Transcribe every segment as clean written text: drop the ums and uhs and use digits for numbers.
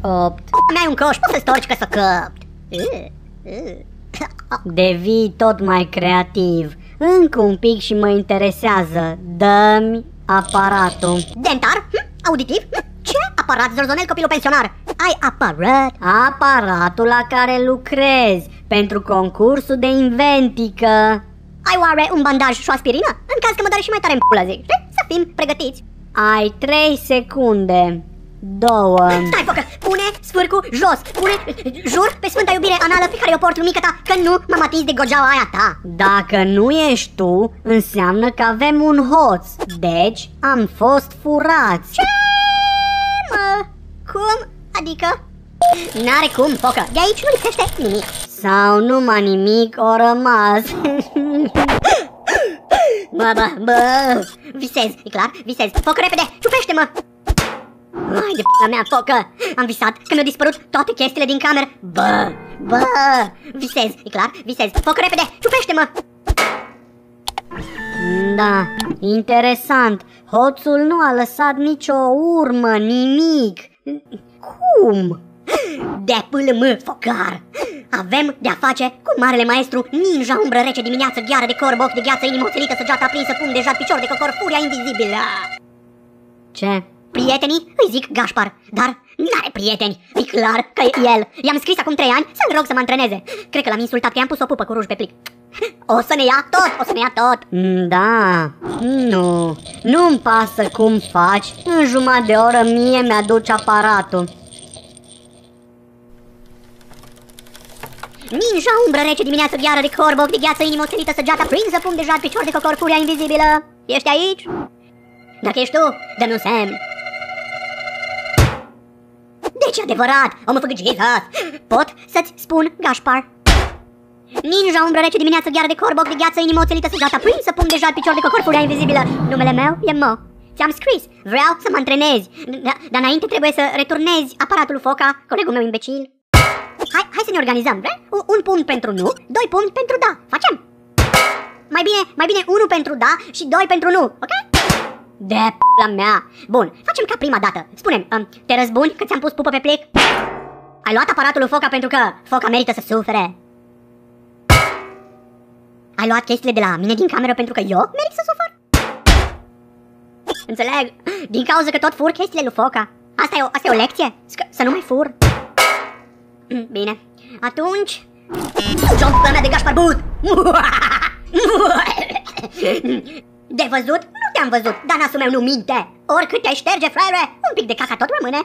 8. Mi-ai un coș, poți să storci că să căpt. Devii tot mai creativ. Încă un pic și mă interesează. Dă-mi aparatul. Dentar? Auditiv? Ce aparat, zorzonel, copilul pensionar? Ai aparat? Aparatul la care lucrezi pentru concursul de inventică. Ai oare un bandaj și o aspirină? În caz că mă doare și mai tare în pulă, zic. Să fim pregătiți. Ai 3 secunde. 2. Stai, focă! Pune sfârcul jos! Pune, jur, pe sfânta iubire anală pe care o port lumică ta, că nu m-am atins de gogeaua aia ta. Dacă nu ești tu, înseamnă că avem un hoț. Deci am fost furați. Ce? Mă? Cum? Adică? N-are cum, focă! De aici nu lipsește nimic. Sau numai nimic o rămas. Bă, visez, e clar, visez. Focă, repede, ciupește-mă! Ai de p***a mea, focă! Am visat că mi-au dispărut toate chestiile din cameră. Bă, visez, e clar, visez. Focă, repede, ciupește-mă! Da, interesant. Hoțul nu a lăsat nicio urmă, nimic. Cum? De pâlmă, focar! Avem de-a face cu marele maestru ninja, umbră rece, dimineață, gheară de corb, ochi de gheață, inimă oțelită, săgeată aprinsă, pumn de jad, picior de cocor, furia invizibilă. Ce? Prietenii îi zic Gașpar, dar n-are prieteni. E clar că e el. I-am scris acum 3 ani să-l rog să mă antreneze. Cred că l-am insultat că i-am pus o pupă cu ruj pe plic. O să ne ia tot, Da, nu-mi pasă cum faci. În jumătate de oră mie mi-aduci aparatul. Ninja, umbră rece, dimineață, gheară de corb, ochi de gheață, inimă oțelită, săgeată aprinsă, pumn de jad, picior de cocor, furia invizibilă. Ești aici? Dacă ești tu, dă-mi un semn. Deci adevărat, omul făcut Jesus. Pot să-ți spun, Gașpar? Ninja, umbră rece, dimineață, gheară de corb, ochi de gheață, inimă oțelită, săgeată aprinsă, pumn de jad, picior de cocor, furia invizibilă. Numele meu e Mo. Ți-am scris, vreau să mă antrenezi, dar înainte trebuie să returnezi aparatul Foca, colegul meu imbecil. Hai să ne organizăm, vrei? Un punct pentru nu, 2 puncte pentru da. Facem? Mai bine 1 pentru da și 2 pentru nu, ok? De p***a mea. Bun, facem ca prima dată. Spune-mi, te răzbuni că ți-am pus pupă pe plic? Ai luat aparatul lui Foca pentru că Foca merită să sufere? Ai luat chestiile de la mine din cameră pentru că eu merit să sufăr? Înțeleg, din cauza că tot fur chestiile lui Foca. Asta e o lecție? Să nu mai fur? Bine, atunci... Job mea de Gașpar But! De văzut? Nu te-am văzut, dar nasul meu nu minte. Oricât te șterge, fraiere, un pic de caca tot rămâne.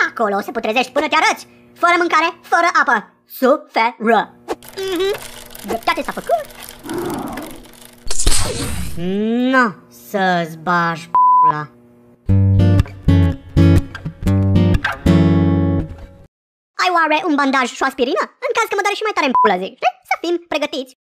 Acolo o să putrezești până te arăți. Fără mâncare, fără apă. Suferă. Dreptate s-a făcut. Nu, să-ți bagi p***la. Ai oare un bandaj și o aspirină? În caz că mă doare și mai tare în pulă, zic. Să fim pregătiți.